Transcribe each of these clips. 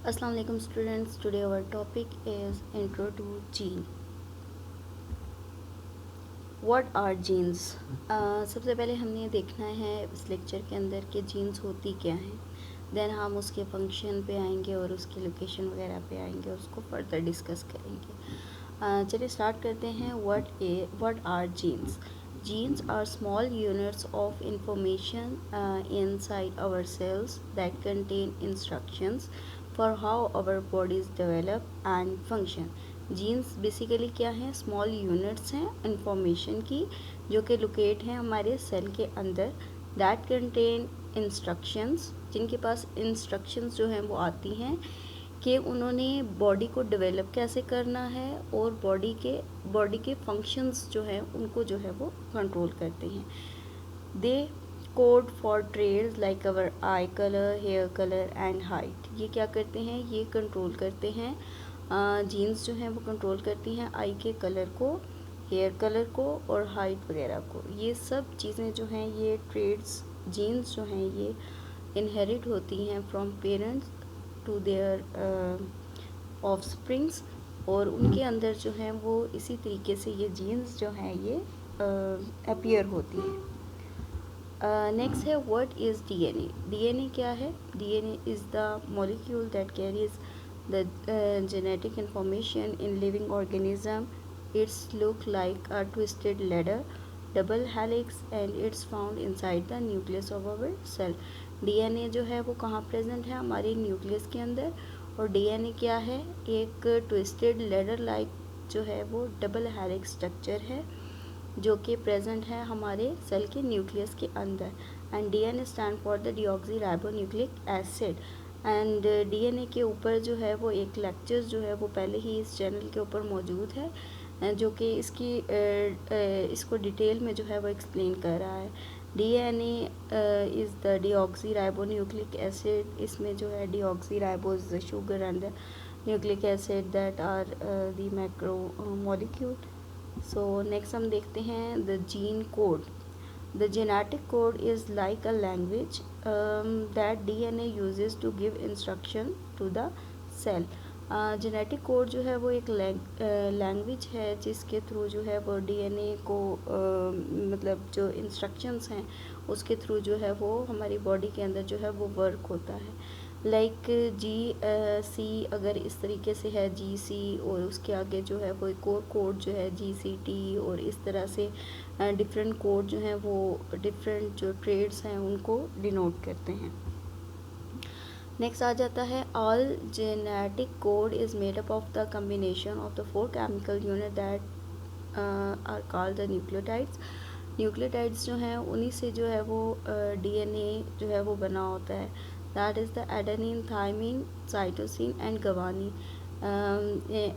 Assalamu alaikum students. Today our topic is intro to gene. What are genes? सबसे पहले हमने ये देखना है इस लेक्चर के अंदर कि जीन्स होती क्या हैं. देन हम उसके फंक्शन पे आएंगे और उसकी लोकेशन वगैरह पे आएंगे और उसको फर्दर डिस्कस करेंगे. चलिए स्टार्ट करते हैं. what are genes? Genes are small units of information inside our cells that contain instructions for how our bodies develop and function. Genes basically क्या है? स्मॉल यूनिट्स हैं इंफॉर्मेशन की जो कि लोकेट हैं हमारे सेल के अंदर. दैट कंटेन इंस्ट्रक्शंस, जिनके पास इंस्ट्रक्शंस जो हैं वो आती हैं कि उन्होंने बॉडी को डेवलप कैसे करना है और बॉडी के फंक्शंस जो हैं उनको जो है वो कंट्रोल करते हैं. They code for traits like our eye colour, hair colour and height. ये क्या करते हैं? ये कंट्रोल करते हैं. जीन्स जो हैं वो कंट्रोल करती हैं आई के कलर को, हेयर कलर को और हाइट वगैरह को. ये सब चीज़ें जो हैं ये ट्रेड्स, जीन्स जो हैं ये इनहेरिट होती हैं from parents to their offsprings और उनके अंदर जो हैं वो इसी तरीके से ये जीन्स जो हैं ये अपीयर होती हैं. नेक्स्ट है व्हाट इज़ डीएनए. डीएनए क्या है? DNA is the molecule that carries the genetic information in living organism. It's look like a twisted ladder, double helix, and it's found inside the nucleus of our cell. DNA जो है वो कहाँ present है? हमारे nucleus के अंदर. और DNA क्या है? एक ट्विस्टेड लेडर लाइक जो है वो डबल हेलिक्स स्ट्रक्चर है जो कि प्रेजेंट है हमारे सेल के न्यूक्लियस के अंदर. And DNA stand for the deoxyribonucleic acid. And DNA के ऊपर जो है वो एक लेक्चर जो है वो पहले ही इस चैनल के ऊपर मौजूद है जो कि इसको डिटेल में जो है वो एक्सप्लेन कर रहा है. DNA is the deoxyribonucleic acid. इसमें जो है deoxyribose the sugar and the nucleic acid that are the macro molecule. So next हम देखते हैं the gene code. The genetic code is like a language that DNA uses to give instruction to the cell. Genetic code जो है वो एक language है जिसके through जो है वो डीएनए को मतलब जो इंस्ट्रक्शंस हैं उसके थ्रू जो है वो हमारी बॉडी के अंदर जो है वो वर्क होता है. लाइक सी अगर इस तरीके से है जी सी और उसके आगे जो है वो एक और कोड जो है जी सी टी और इस तरह से डिफरेंट कोड जो हैं वो डिफरेंट जो ट्रेड्स हैं उनको डिनोट करते हैं. नेक्स्ट आ जाता है all genetic code is made up of the combination of the 4 chemical unit that are called the nucleotides. Nucleotides जो हैं उन्हीं से जो है वो डीएनए जो है वो बना होता है. That is the adenine, thymine, cytosine and guanine.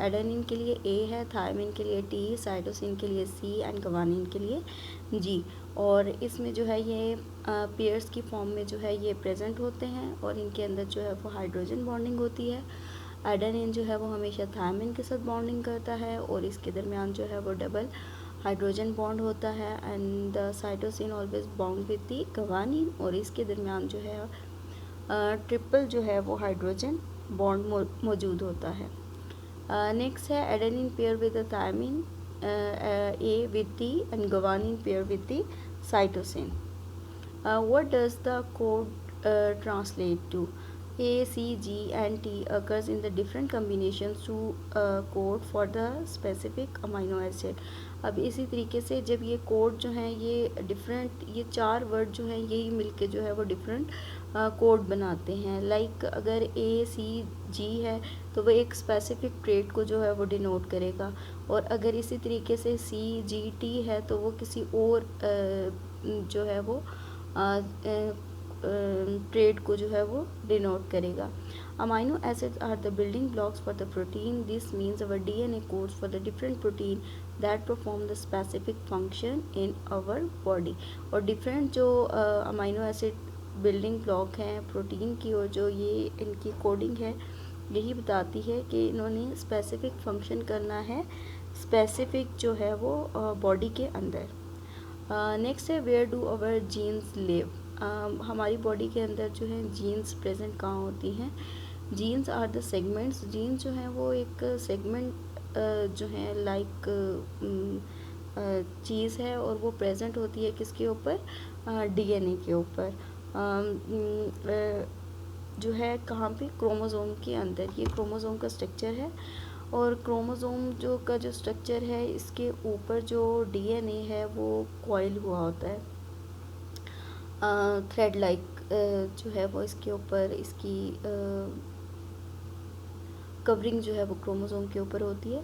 Adenine के लिए ए है, थायमिन के लिए टी, साइटोसिन के लिए सी एंड गवानीन के लिए जी. और इसमें जो है ये पेयर्स की फॉर्म में जो है ये प्रेजेंट होते हैं और इनके अंदर जो है वो हाइड्रोजन बॉन्डिंग होती है. एडेनिन जो है वो हमेशा थायमिन के साथ बॉन्डिंग करता है और इसके दरमियान जो है वो डबल हाइड्रोजन बॉन्ड होता है. And the cytosine always bond with the guanine और इसके दरमियान जो है ट्रिपल जो है वो हाइड्रोजन बॉन्ड मौजूद होता है. नेक्स्ट है adenine pair with the thymine, A with T and guanine pair with the cytosine. What does the code translate to? A, C, G and T occurs in the different combinations to code for the specific amino acid. अब इसी तरीके से जब ये code जो हैं ये different, ये 4 वर्ड जो हैं यही मिलके जो है वो डिफरेंट कोड बनाते हैं. लाइक अगर ए सी जी है तो वो एक स्पेसिफिक ट्रेट को जो है वो डिनोट करेगा और अगर इसी तरीके से सी जी टी है तो वो किसी और जो है वो ट्रेड को जो है वो डिनोट करेगा. Amino acids are the building blocks for the protein. This means our DNA codes for the different protein that perform the specific function in our body. और डिफरेंट जो अमाइनो एसिड बिल्डिंग ब्लॉक हैं protein की और जो ये इनकी coding है यही बताती है कि इन्होंने स्पेसिफिक फंक्शन करना है स्पेसिफिक जो है वो बॉडी के अंदर. नेक्स्ट है where do our genes live. हमारी बॉडी के अंदर जो है जीन्स प्रेजेंट कहाँ होती हैं? Genes are the segments, genes जो है वो एक सेगमेंट जो है लाइक चीज़ है, और वो प्रेजेंट होती है किसके ऊपर, डीएनए के ऊपर, जो है कहाँ पे, क्रोमोसोम के अंदर। ये क्रोमोसोम का स्ट्रक्चर है, और क्रोमोसोम जो स्ट्रक्चर है, इसके ऊपर जो डीएनए है वो कॉइल हुआ होता है, थ्रेड लाइक जो है वो इसके ऊपर, इसकी कवरिंग जो है वो क्रोमोसोम के ऊपर होती है,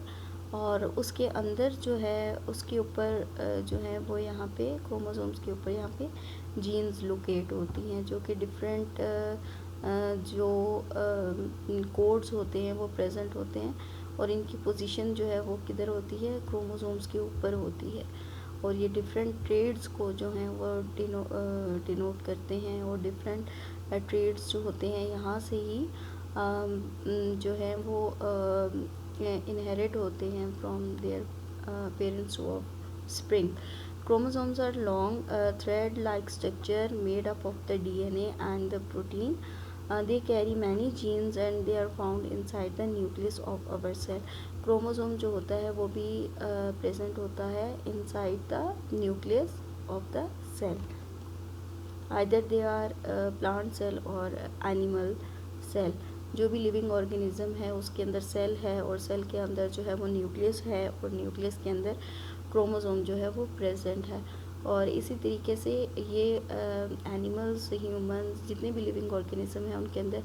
और उसके अंदर जो है उसके ऊपर जो है वो यहाँ पे क्रोमोसोम्स के ऊपर यहाँ पे जीन्स लोकेट होती हैं, जो कि डिफरेंट जो कोड्स होते हैं वो प्रेजेंट होते हैं, और इनकी पोजीशन जो है वो किधर होती है, क्रोमोसोम्स के ऊपर होती है, और ये डिफरेंट ट्रेड्स को जो हैं वो डिनोट करते हैं, और डिफरेंट ट्रेड्स जो होते हैं यहाँ से ही जो है वो इनहेरिट होते हैं from their parents to spring. Chromosomes are long thread-like structure made up of the DNA and the protein. They carry many genes and they are found inside the nucleus of our cell. Chromosome जो होता है वो भी present होता है inside the nucleus of the cell, either they are plant cell और animal cell. जो भी लिविंग ऑर्गेनिज्म है उसके अंदर सेल है, और सेल के अंदर जो है वो न्यूक्लियस है, और न्यूक्लियस के अंदर क्रोमोसोम जो है वो प्रेजेंट है। और इसी तरीके से ये एनिमल्स, ह्यूमंस, जितने भी लिविंग ऑर्गेनिज्म हैं उनके अंदर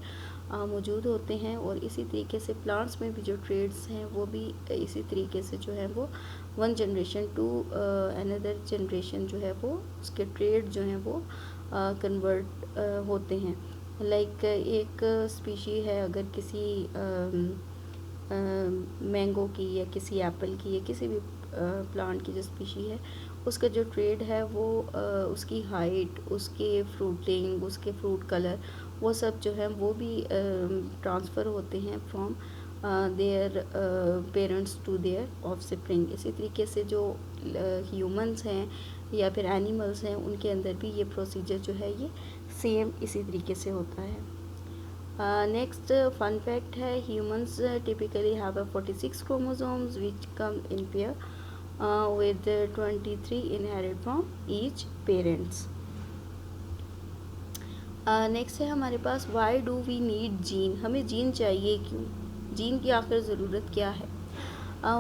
मौजूद होते हैं, और इसी तरीके से प्लांट्स में भी जो ट्रेड्स हैं वो भी इसी तरीके से जो है वो one generation to another generation जो है वो उसके ट्रेड जो हैं वो कन्वर्ट होते हैं। लाइक एक स्पीशी है अगर किसी मैंगो की या किसी एप्पल की या किसी भी प्लांट की जो स्पीशी है, उसका जो ट्रेड है वो उसकी हाइट, उसके फ्रूटिंग, उसके फ्रूट कलर, वो सब जो है वो भी ट्रांसफ़र होते हैं from their parents to their offspring. इसी तरीके से जो ह्यूमंस हैं या फिर एनिमल्स हैं उनके अंदर भी ये प्रोसीजर जो है ये सेम इसी तरीके से होता है। नेक्स्ट फन फैक्ट है, humans typically have 46 chromosomes which come in pair with 23 inherit from each parents. Next है हमारे पास, why do we need gene, हमें जीन चाहिए क्यों, जीन की आखिर ज़रूरत क्या है।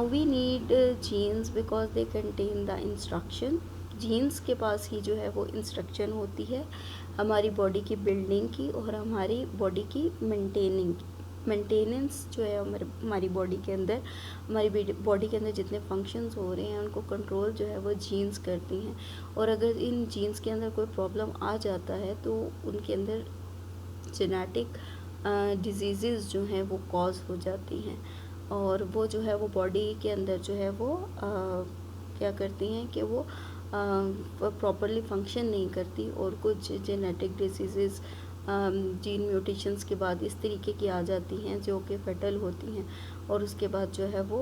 We need genes because they contain the instruction. Genes के पास ही जो है वो इंस्ट्रक्शन होती है हमारी बॉडी की बिल्डिंग की और हमारी बॉडी की मेंटेनेंस जो है हमारी बॉडी के अंदर, हमारी बॉडी के अंदर जितने फंक्शंस हो रहे हैं उनको कंट्रोल जो है वो जीन्स करती हैं। और अगर इन जीन्स के अंदर कोई प्रॉब्लम आ जाता है तो उनके अंदर जेनेटिक डिजीज़ जो हैं वो कॉज हो जाती हैं, और वो जो है वो बॉडी के अंदर जो है वो क्या करती हैं कि वो प्रॉपरली फंक्शन नहीं करती, और कुछ जेनेटिक डिजीज़ जीन म्यूटेशंस के बाद इस तरीके की आ जाती हैं जो कि फैटल होती हैं, और उसके बाद जो है वो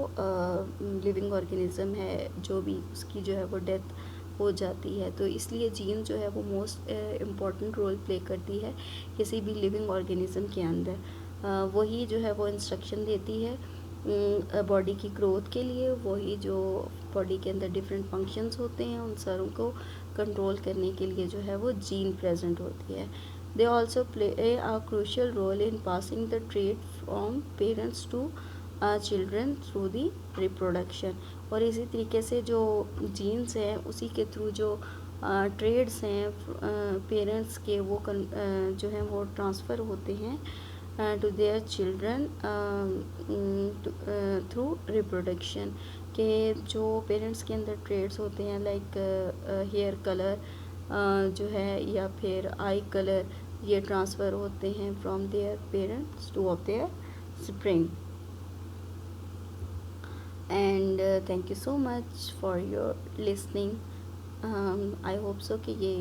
लिविंग ऑर्गेनिज्म है जो भी उसकी जो है वो डेथ हो जाती है। तो इसलिए जीन जो है वो मोस्ट इम्पॉर्टेंट रोल प्ले करती है किसी भी लिविंग ऑर्गेनिज्म के अंदर। वही जो है वो इंस्ट्रक्शन देती है बॉडी की ग्रोथ के लिए, वही जो बॉडी के अंदर डिफरेंट फंक्शंस होते हैं उन सारों को कंट्रोल करने के लिए जो है वो जीन प्रेजेंट होती है। They also play a crucial role in passing the trait from parents to children through the reproduction। और इसी तरीके से जो जीन्स हैं उसी के थ्रू जो ट्रेड्स हैं पेरेंट्स के वो जो हैं वो ट्रांसफ़र होते हैं to their children through reproduction. के जो पेरेंट्स के अंदर ट्रेड्स होते हैं लाइक हेयर कलर जो है या फिर आई कलर, ये ट्रांसफ़र होते हैं from their parents two of their spring. And thank you so much for your listening. I hope so कि ये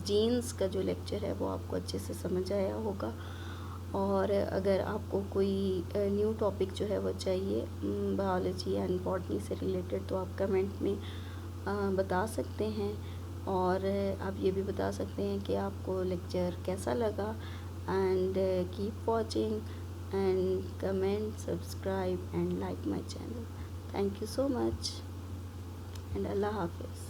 जीन्स का जो लेक्चर है वो आपको अच्छे से समझ आया होगा, और अगर आपको कोई न्यू टॉपिक जो है वो चाहिए बायोलॉजी एंड बॉटनी से रिलेटेड तो आप कमेंट में बता सकते हैं, और आप ये भी बता सकते हैं कि आपको लेक्चर कैसा लगा। And keep watching and comment, subscribe and like my channel. Thank you so much and Allah Hafiz.